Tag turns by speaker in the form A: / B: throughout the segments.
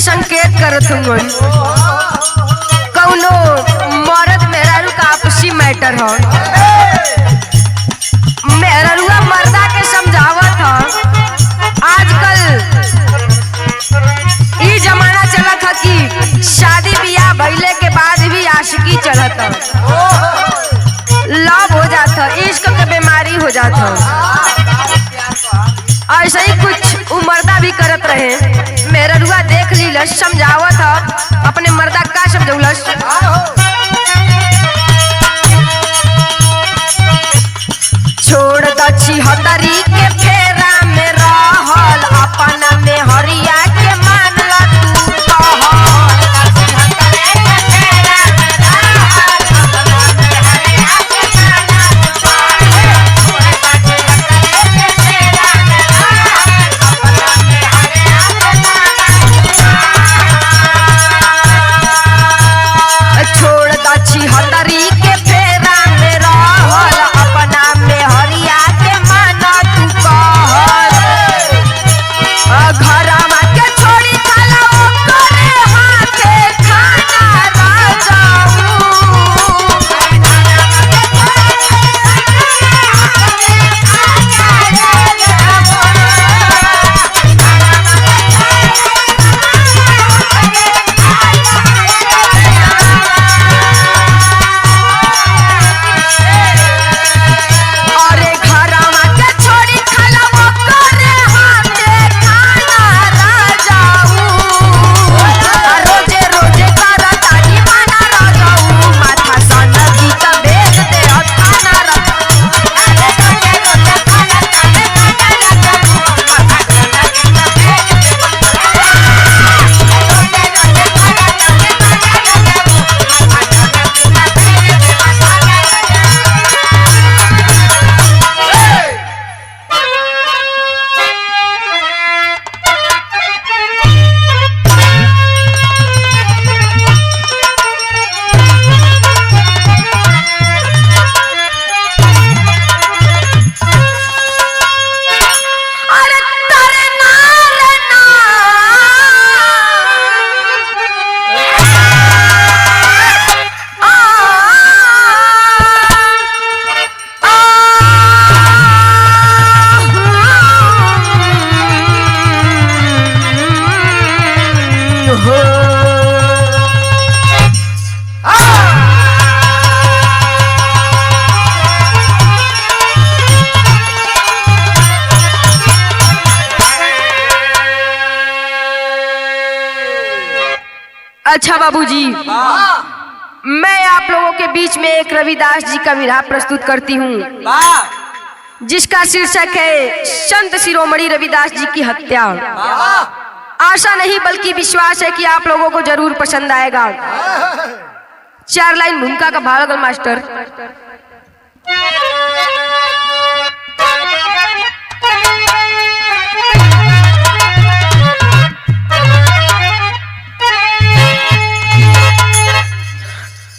A: संकेत करत हूँ कौनो मर्द मेहरारू का आपसी मैटर हो। मेहरारूआ मर्दा के समझावत हो। आजकल ई जमाना चलत है कि शादी बियाह भइले के बाद भी आशिकी चढ़त हो, लव हो जात हो, इश्क के बीमारी हो जात हो। ऐसे ही कुछ मर्दा भी करत रहे। मेहरारूआ देख लीलस, समझावत ह, अपने मर्दा का समझौलस। छोड़ द छिहत्तरी के फेरा में रहल, अपना में हरिया के मानल तू कहल। अच्छा बाबूजी, मैं आप लोगों के बीच में एक रविदास जी का विरह प्रस्तुत करती हूँ, जिसका शीर्षक है संत शिरोमणि रविदास जी की हत्या। आशा नहीं बल्कि विश्वास है कि आप लोगों को जरूर पसंद आएगा। 4 लाइन भूमिका का भाव लगल मास्टर।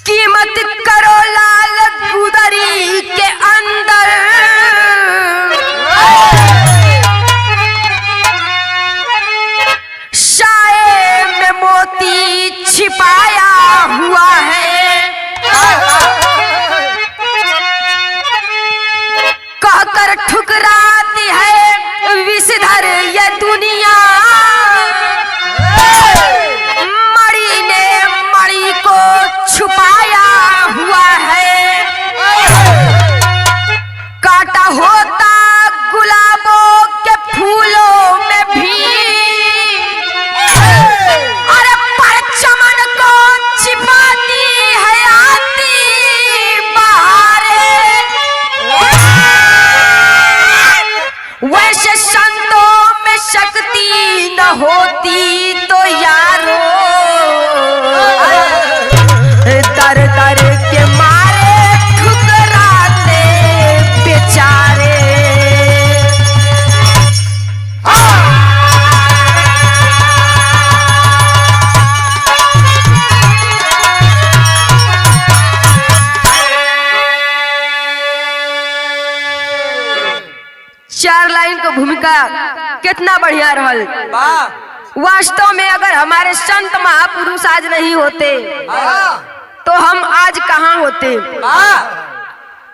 A: कीमत करो लाल गुदरी के अंदर, साए में मोती छिपाया हुआ है। कहकर ठुकराती है विषधर ये दुनिया, मणि ने मणि को छुपाया हुआ है। काटा होता गुलाबों के फूलों में भी, अरे पर चमन को छिपाती है आती बहारें। होती तो यारो दर दर के मारे ठुकराते बेचारे। चार लाइन का भूमिका कितना बढ़िया रहल। वास्तव में अगर हमारे संत महापुरुष आज नहीं होते तो हम आज कहाँ होते,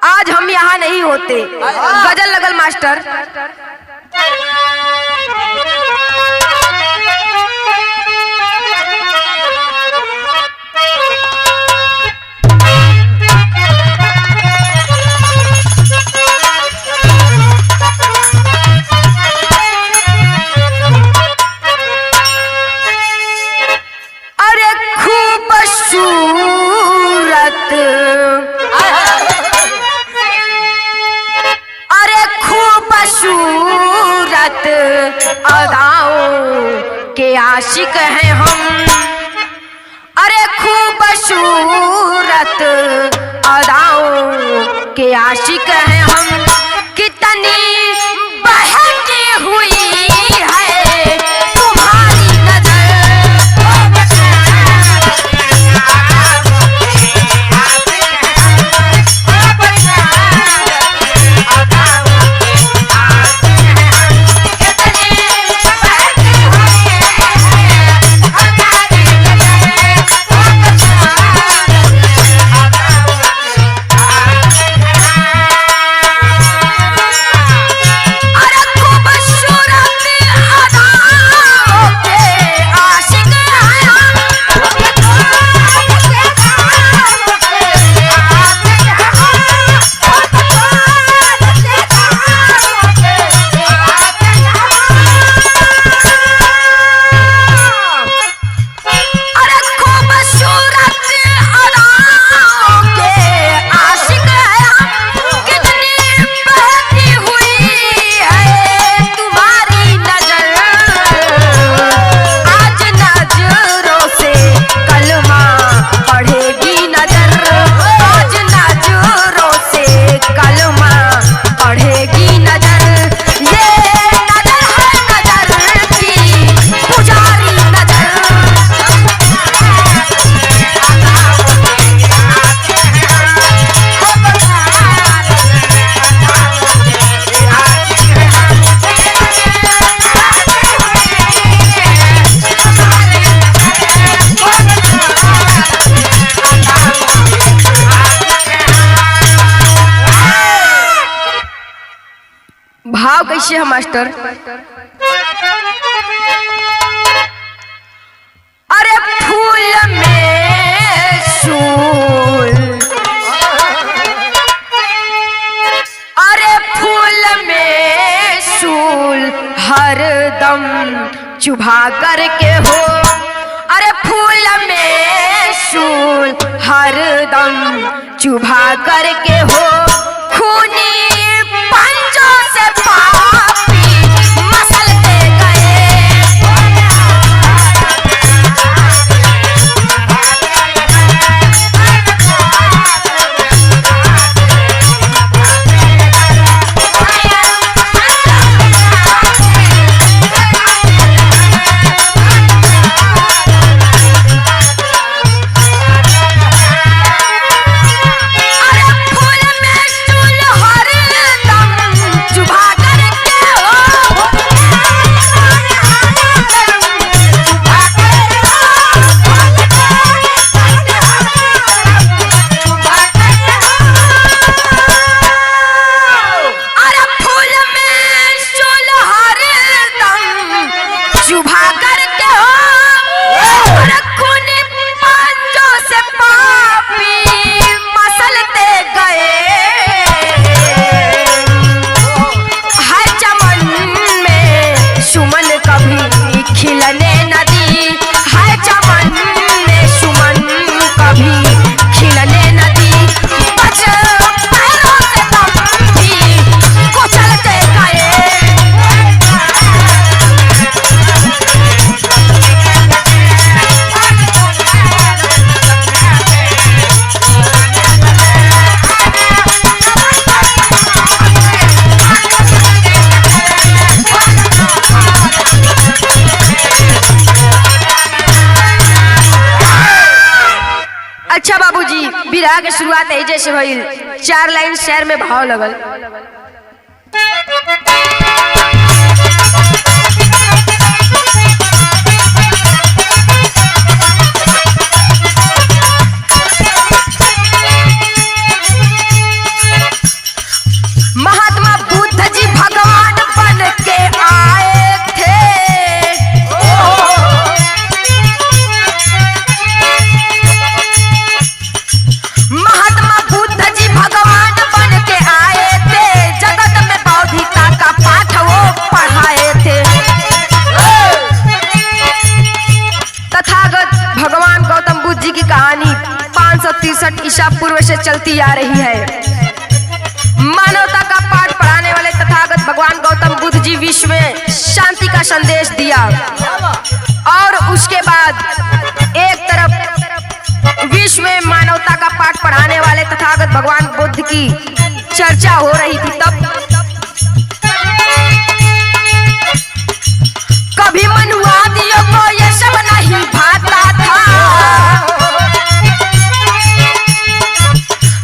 A: आज हम यहाँ नहीं होते। गजल लगल मास्टर। अदाओं के आशिक हैं हम, अरे खूबसूरत अदाओं के आशिक हैं हम। कितनी बहकी हुई है तुम्हारी भाव कैसे है मास्टर। अरे फूल में सूल, अरे फूल में सूल हर दम चुभा करके हो, अरे फूल में सूल हर दम चुभा करके हो। खूनी पंजों से पापी मसलते गए, अरे फूल में सूल हर बिरहा के शुरुआत है जैसे भइल 4 लाइन शेर में भाव लगल। महात्मा बुद्ध जी भगवान बन के आए थे, महात्मा बुद्ध जी भगवान बन के आए थे, जगत में बौद्धिकता का पाठ वो पढ़ाए थे। तथागत भगवान गौतम बुद्ध जी की कहानी 563 ईसा पूर्व से चलती आ रही है। मानवता का पाठ पढ़ाने वाले तथागत भगवान गौतम बुद्ध जी विश्व में शांति का संदेश दिया और उसके बाद एक तरफ विश्व में मानवता का पाठ पढ़ाने वाले तथागत भगवान बुद्ध की चर्चा हो रही थी, तब कभी मनुवादियों को ये सब नहीं भाता था,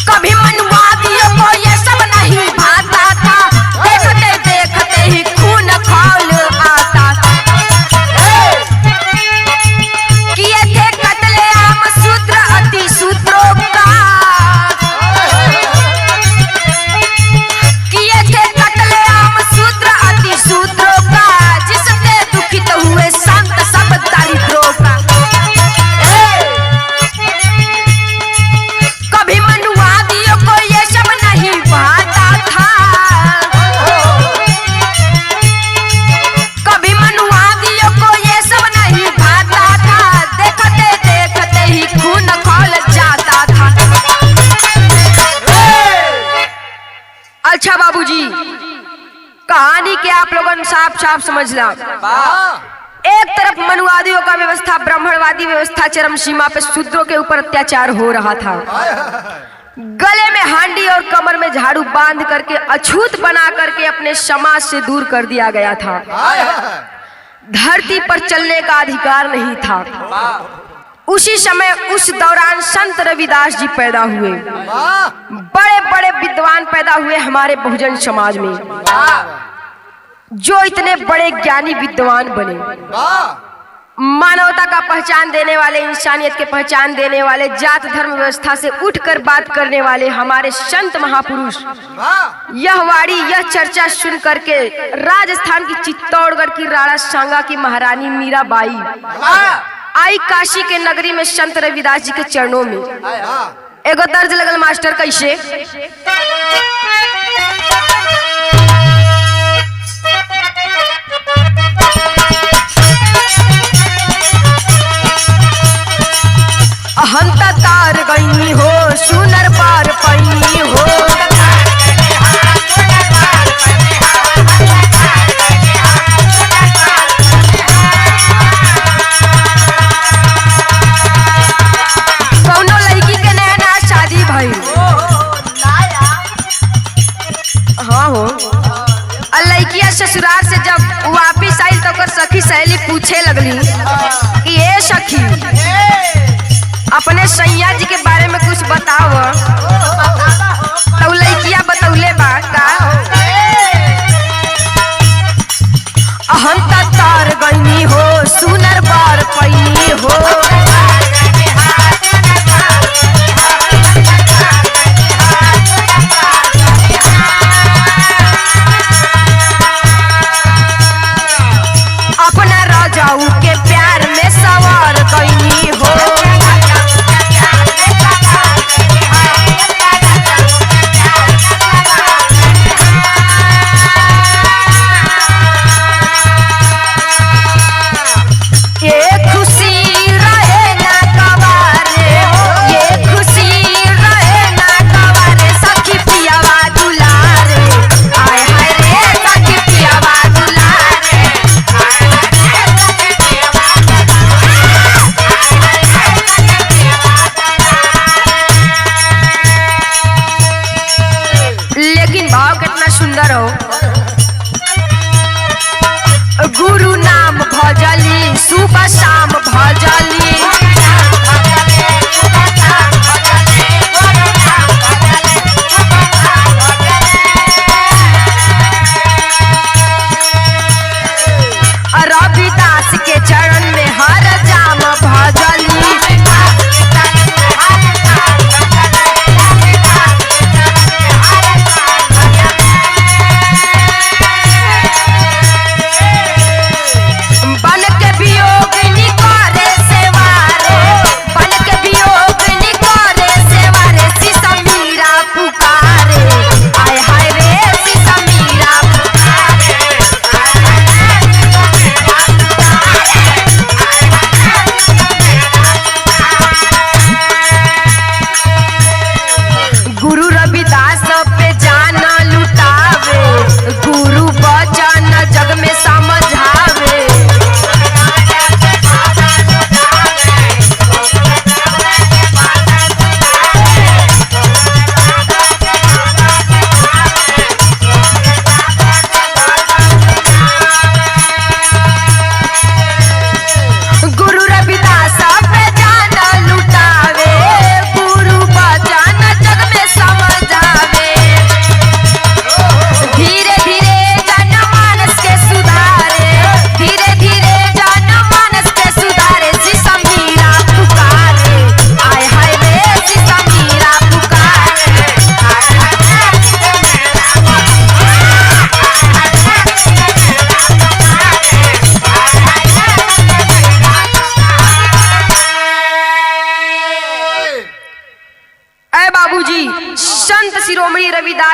A: कभी मनुवादियों को ये सब नहीं भाता था, देखते देखते ही खून खौल आता था। किए थे कत्लेआम शूद्र अति शूद्रों का, किए थे कत्लेआम शूद्र अति शूद्रों का, जिससे दुखित हुए संत सब दरिद्रों का। कभी मनुवादियों को ये सब नहीं भाता था, कभी मनुवादियों को ये सब नहीं भाता था, देखते देखते ही खून खौल जाता था। अच्छा बाबूजी, कहानी के आप लोगों ने साफ साफ समझ ला। एक तरफ मनुवादियों का व्यवस्था, ब्राह्मणवादी व्यवस्था चरम सीमा पे शूद्रों के ऊपर अत्याचार हो रहा था। गले में हांडी और कमर में झाड़ू बांध करके अछूत बना करके अपने समाज से दूर कर दिया गया था। धरती पर चलने का अधिकार नहीं था। उसी समय उस दौरान संत रविदास जी पैदा हुए, बड़े बड़े विद्वान पैदा हुए हमारे बहुजन समाज में, जो इतने बड़े ज्ञानी विद्वान बने, मानवता का पहचान देने वाले, इंसानियत के पहचान देने वाले, जात धर्म व्यवस्था से उठकर बात करने वाले हमारे संत महापुरुष। यह वाणी, यह चर्चा सुन करके राजस्थान की चित्तौड़गढ़ की राणा सांगा की महारानी मीराबाई आई काशी के नगरी में संत रविदास जी के चरणों में। एगो दर्ज लगल मास्टर कैसे? हंता तार गईनी हो, सुनर पार पैनी हो, कौनो लड़की के नया नया शादी भई, हाँ हो, लड़किया ससुराल से जब वापिस आई तो कर सखी सहेली पूछे लगली कि ये सखी अपने सैया जी के बारे में कुछ बताओ। तो लड़किया बतौले बा का हम तार गईनी हो, सुनर बार पैनी हो, अपना राजाऊ के प्यार में सवार गईनी हो, गुरु नाम भजली सुबह शाम भजली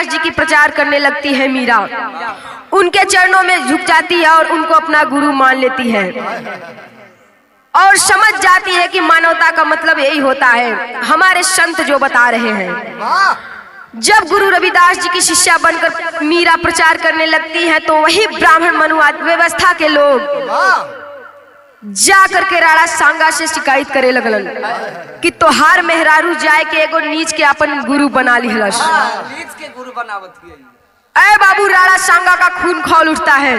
A: रविदास जी की प्रचार करने लगती है मीरा। उनके चरणों में झुक जाती है और उनको अपना गुरु मान लेती है और समझ जाती है कि मानवता का मतलब यही होता है, हमारे संत जो बता रहे हैं। जब गुरु रविदास जी की शिष्या बनकर मीरा प्रचार करने लगती है तो वही ब्राह्मण मनुवाद व्यवस्था के लोग जा करके राणा सांगा से शिकायत करे लगलन कि तोहार मेहरारू जाए के एगो नीच के अपन गुरु बना लिहलस।
B: नीच के गुरु बनावत हिय।
A: ऐ बाबू, राणा सांगा का खून खौल उठता है।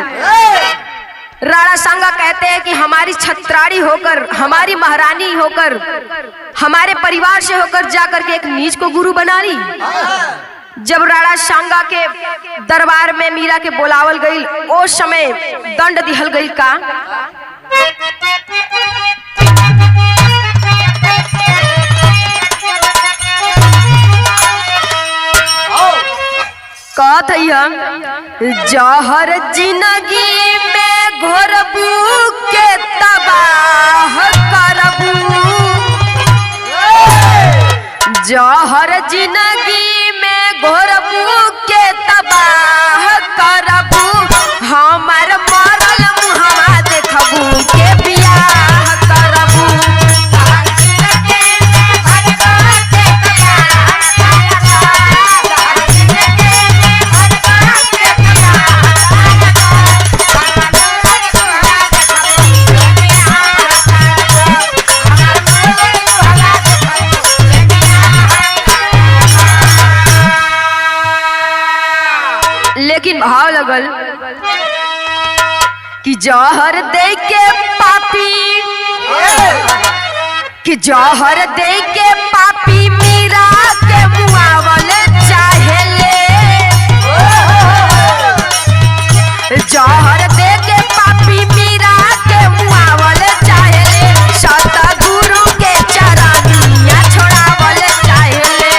A: राणा सांगा कहते हैं कि हमारी छत्राड़ी होकर, हमारी महारानी होकर, हमारे परिवार से होकर जाकर के एक नीच को गुरु बना ली। जब राणा सांगा के दरबार में मीरा के बोलावल गई, उस समय दंड दिहल गई का कहत हम जहर जिंदगी में घोरबू के तबाह करबू, जहर जिंदगी में घोरबू के तबाह करबू, हमार मरल मुहवा देखबू के बियाह करबू। लेकिन भाव लगल कि जहर दे के पापी, कि जहर दे के पापी मीरा के मुआवल चाहेले, जहर दे के पापी मीरा के मुआवल चाहेले, सतगुरु के चरनिया छोड़ावल चाहेले।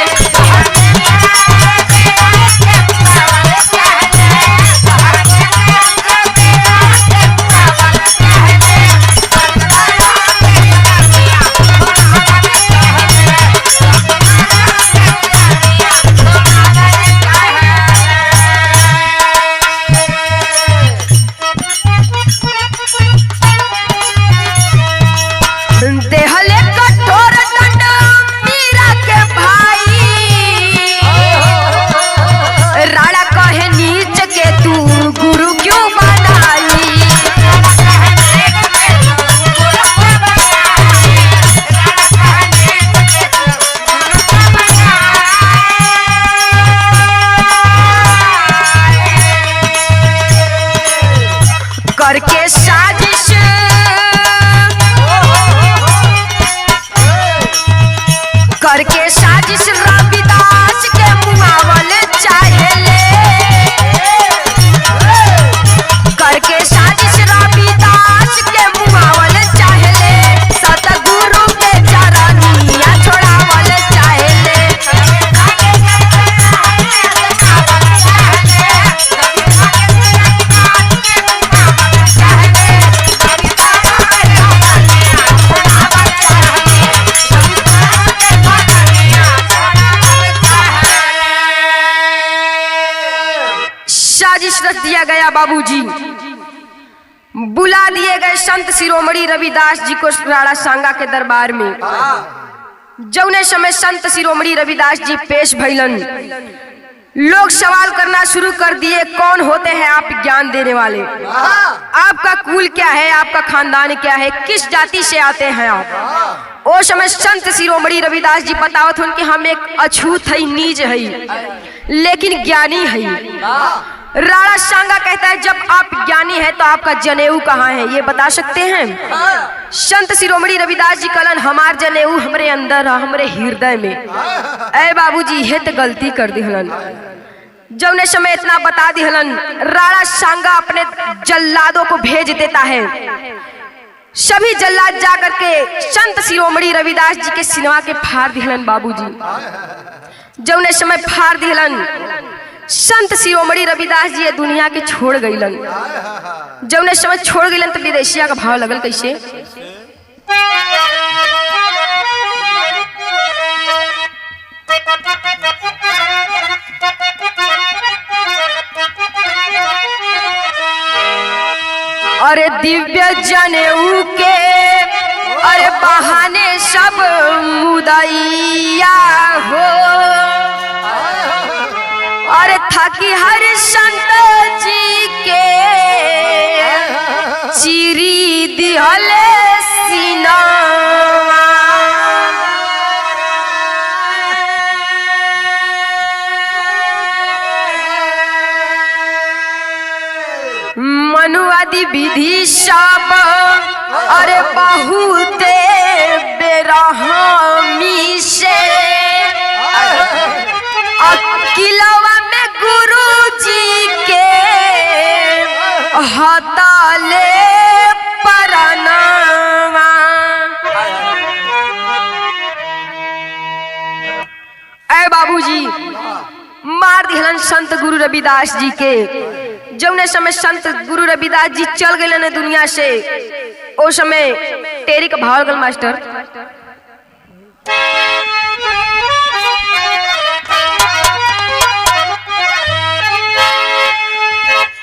A: देहले कठोर दंड मीरा के भाई, राणा कहे नीच के तू गुरु क्यों बनाई। करके साजिश, करके साजिश रविदास के मुआवल चाहेले, करके साजिश रविदास के मुआवल चाहेले, सतगुरु के चरनिया छोड़ावल चाहेले। साजिश रच दिया गया बाबूजी, बुला दिए गए संत शिरोमणि रविदास जी को राणा सांगा के दरबार में। जौने समय संत शिरोमणि रविदास जी पेश भइलन, लोग सवाल करना शुरू कर दिए, कौन होते हैं आप ज्ञान देने वाले, आपका कुल क्या है, आपका खानदान क्या है, किस जाति से आते हैं आप। ओ समय संत शिरोमणि रविदास जी बतावत हन कि हम एक अछूत है, नीच है, लेकिन ज्ञानी है। राणा सांगा कहता है जब आप ज्ञानी है तो आपका जनेऊ कहाँ है, ये बता सकते हैं। संत शिरोमणि रविदास जी कहलन हमार जनेऊ हमरे अंदर है, हमरे हृदय में। ऐ बाबूजी ये तो गलती कर दिहलन। जौने समय इतना बता दिहलन, राणा सांगा अपने जल्लादों को भेज देता है। सभी जल्लाद जा करके संत शिरोमणि रविदास जी के सिनवा के फाड़ दिहलन बाबूजी। जौने समय फाड़ दिहलन, संत शिरोमणि रविदास जी ये दुनिया के छोड़ गईलन। जौने समय छोड़ गईलन तो विदेशिया का भाव लगल कैसे, अरे दिव्य जनेऊ के अरे बहाने सब मुदैया हो। अरे थाकी हर संत जी के चिरी दिहले सीना। मनुवादी विधि सब अरे बहुते बेरहमी से अकिलवा में गुरु जी के हताले परनावा। ऐ बाबूजी मार दिहलन संत गुरु रविदास जी के। जौने समय संत गुरु रविदास जी चल गए न दुनिया से, ओ समय टेरी का भाव गल मास्टर।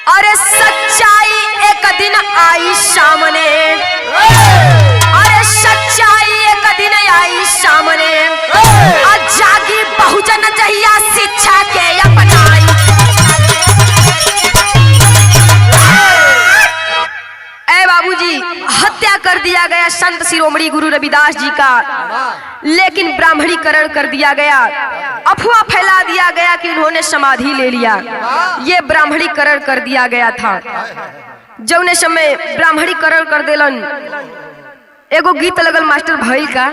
A: अरे सच्चाई एक दिन आई सामने, अरे सच्चाई एक दिन आई सामने। जागी बहुजन जहिया शिक्षा के अपनाई। बाबूजी हत्या कर दिया गया संत शिरोमणि गुरु रविदास जी का, लेकिन ब्राह्मणीकरण कर दिया गया। अफवाह फैला दिया गया कि उन्होंने समाधि ले लिया। ये ब्राह्मणीकरण कर दिया गया था। जौने समय ब्राह्मणीकरण कर देलन, एगो गीत लगल मास्टर भइल का।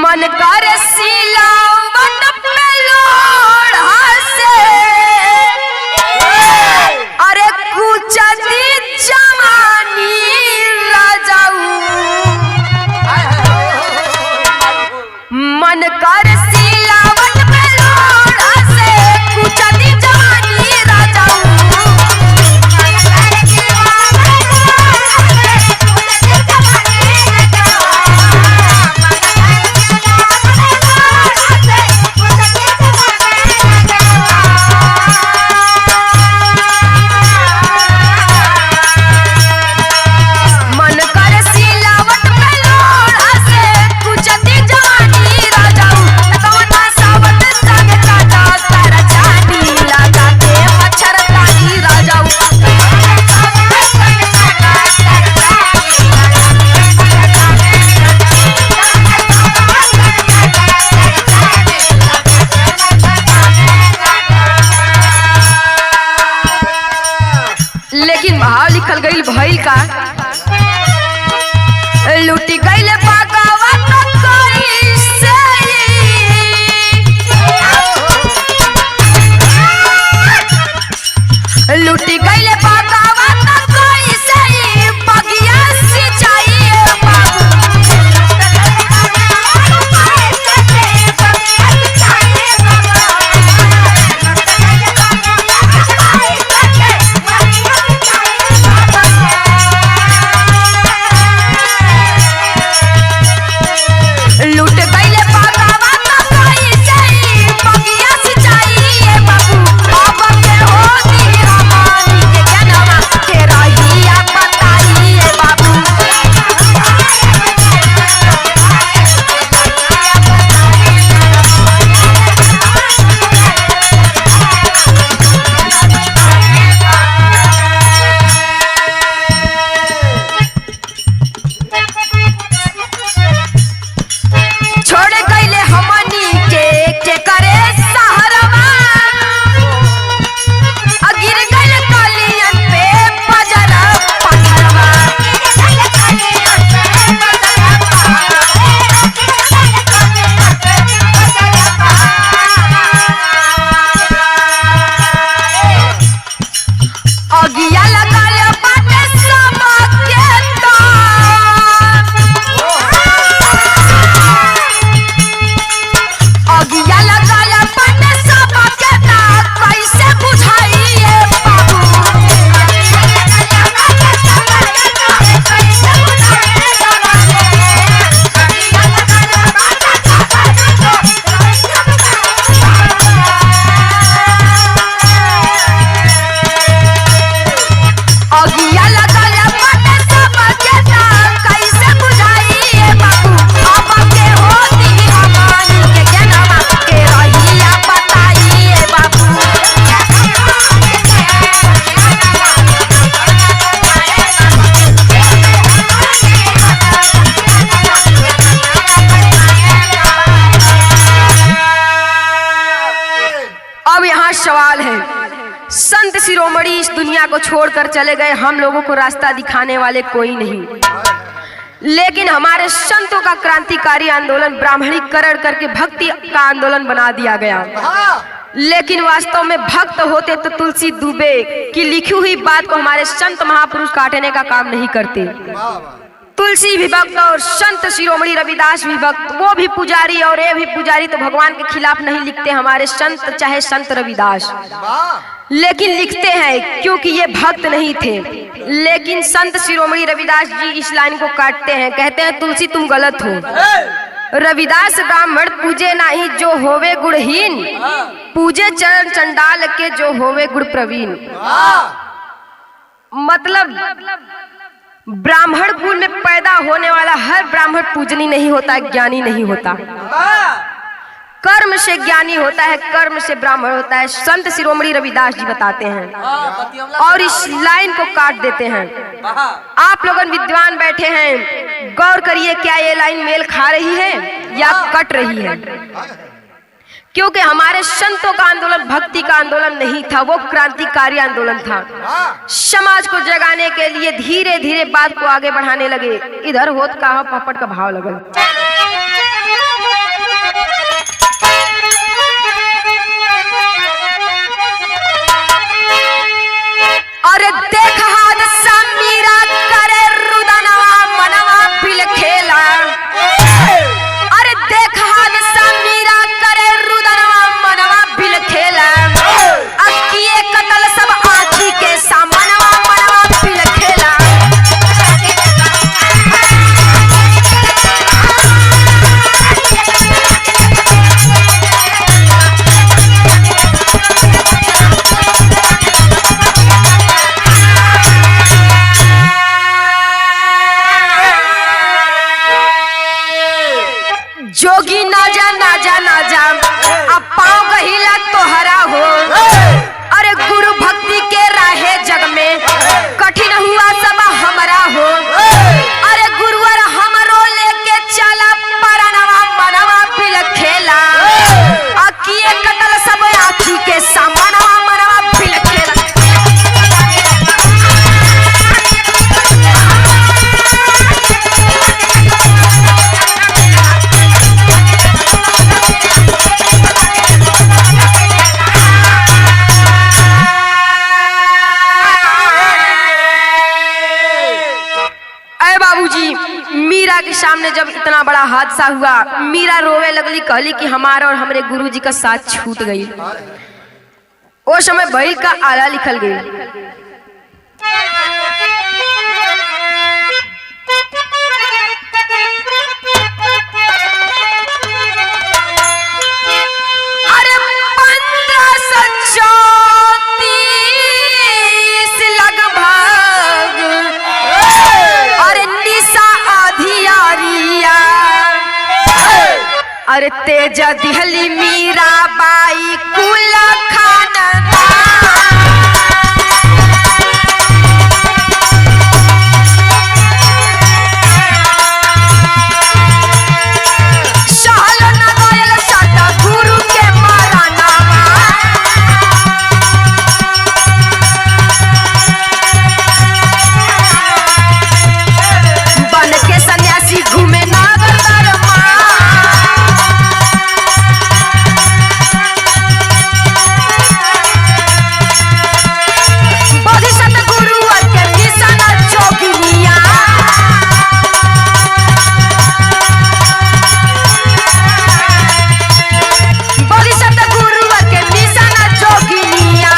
A: मन कर सिलावन पे लोढ़ा से अरे कुचदी जवानी राजाऊ। मन कर सिलावन पे लोढ़ा से कुचदी जवानी राजाऊ। शिरोमणि इस दुनिया को छोड़कर चले गए, हम लोगों को रास्ता दिखाने वाले कोई नहीं, लेकिन हमारे संतों का क्रांतिकारी आंदोलन ब्राह्मणीकरण करके भक्ति का आंदोलन बना दिया गया। लेकिन वास्तव में भक्त होते तो तुलसी दुबे की लिखी हुई बात को हमारे संत महापुरुष काटने का काम नहीं करते। तुलसी भी भक्त और संत शिरोमणि रविदास भी भक्त, वो भी पुजारी और ये भी पुजारी, तो भगवान के खिलाफ नहीं लिखते हमारे संत, चाहे संत रविदास, लेकिन लिखते हैं क्योंकि ये भक्त नहीं थे। लेकिन संत शिरोमणि रविदास जी इस लाइन को काटते हैं, कहते हैं तुलसी तुम गलत हो, रविदास ब्राह्मण पूजे नहीं जो होवे गुणहीन, पूजे चरण चंडाल के जो होवे गुण प्रवीण। मतलब ब्राह्मण कुल में पैदा होने वाला हर ब्राह्मण पूजनी नहीं होता, ज्ञानी नहीं होता, कर्म से ज्ञानी होता है, कर्म से ब्राह्मण होता है। संत शिरोमणि रविदास जी बताते हैं और इस लाइन को काट देते हैं। आप लोगन विद्वान बैठे हैं, गौर करिए क्या ये लाइन मेल खा रही है या कट रही है, क्योंकि हमारे संतों का आंदोलन भक्ति का आंदोलन नहीं था, वो क्रांतिकारी आंदोलन था। समाज को जगाने के लिए धीरे धीरे बात को आगे बढ़ाने लगे। इधर होत कहा पापड़ का भाव लगल। अरे देख हादसा मीरा करे रुदनवा मनवा बिल खेला, अरे देख हादसा मीरा करे रुदनवा मनवा बिल खेला, अक्किए कतल सब आँखी के सामनवा मनवा बिल खेला। जोगी ना जा ना जा ना जा अब पाँव कहिला तोहरा हो, अरे गुरु भक्ति के राहे जग में कठिन हुआ सब हमरा हो, अरे गुरुवर हमरो लेके चला परनवा मनवा बिल खेला, अकिए कतल सब आँखी के सामनवा मनवा बिल खेला। बाबूजी, मीरा के सामने जब इतना बड़ा हादसा हुआ, मीरा रोवे लगली, कहली कि हमारा और हमारे गुरुजी का साथ छूट गई। वो समय बैल का आला लिखल गई। अरे 1534 लगभग, अरे निशा अधियारिया, अरे तेजा दिहली मीरा बाई कुल खानदान, सहलो ना गयल साता गुरु के मारनावा, बन के सन्यासी घूमे नागर दरमा, बोधिसत्व गुरु और के मिशन जोगिनिया, बोधिसत्व गुरु और के मिशन जोगिनिया,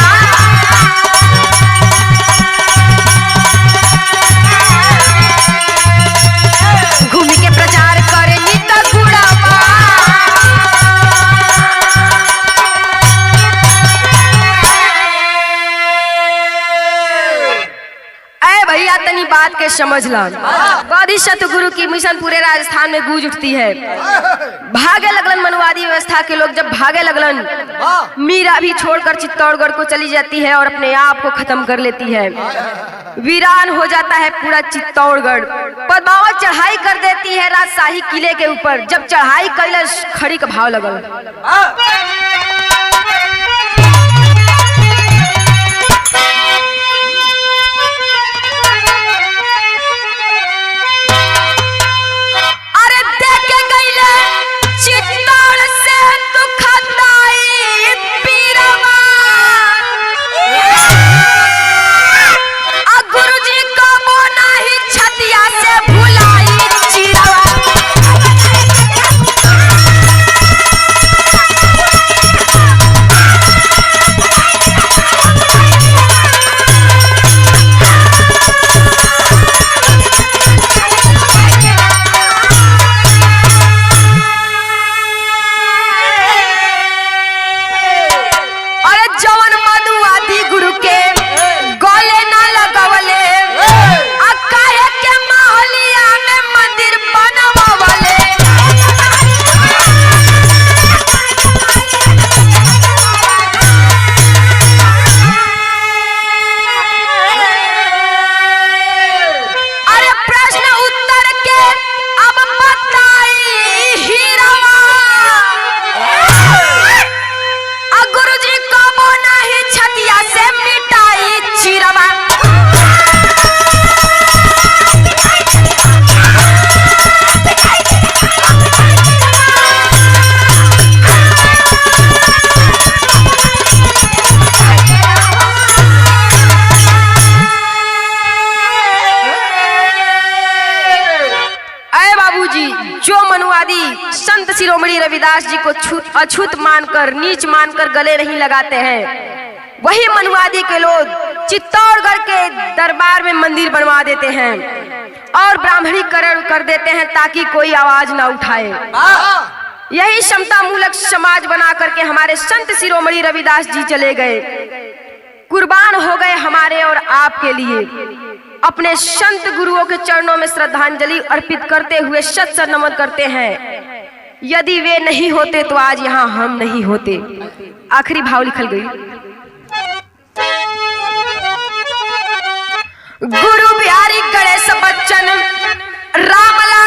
A: घूमी के प्रचार करे नित गुड़ावा। ऐ भैया तनी बात के समझ ला, बोधिसत्व गुरु की मिशन पूरे राजस्थान में गूंज उठती है। भागे लगलन मनुवादी व्यवस्था के लोग, जब भागे लगलन मीरा भी छोड़कर चित्तौड़गढ़ को चली जाती है और अपने आप को खत्म कर लेती है। वीरान हो जाता है पूरा चित्तौड़गढ़। पद्मावत चढ़ाई कर देती है राजशाही किले के ऊपर। जब चढ़ाई कैल खड़ी का भाव लगल, रविदास जी को अछूत मानकर, नीच मानकर गले नहीं लगाते हैं, वही मनुवादी के लोग चित्तौड़गढ़ के दरबार में मंदिर बनवा देते हैं और ब्राह्मणीकरण कर देते हैं ताकि कोई आवाज ना उठाए। यही समता मूलक समाज बना करके हमारे संत शिरोमणि रविदास जी चले गए, कुर्बान हो गए हमारे और आपके लिए। अपने संत गुरुओं के चरणों में श्रद्धांजलि अर्पित करते हुए शत शत नमन करते हैं। यदि वे नहीं होते तो आज यहाँ हम नहीं होते। आखिरी भाव लिखल गई। गुरु बिहारी गणेश बच्चन रामलाल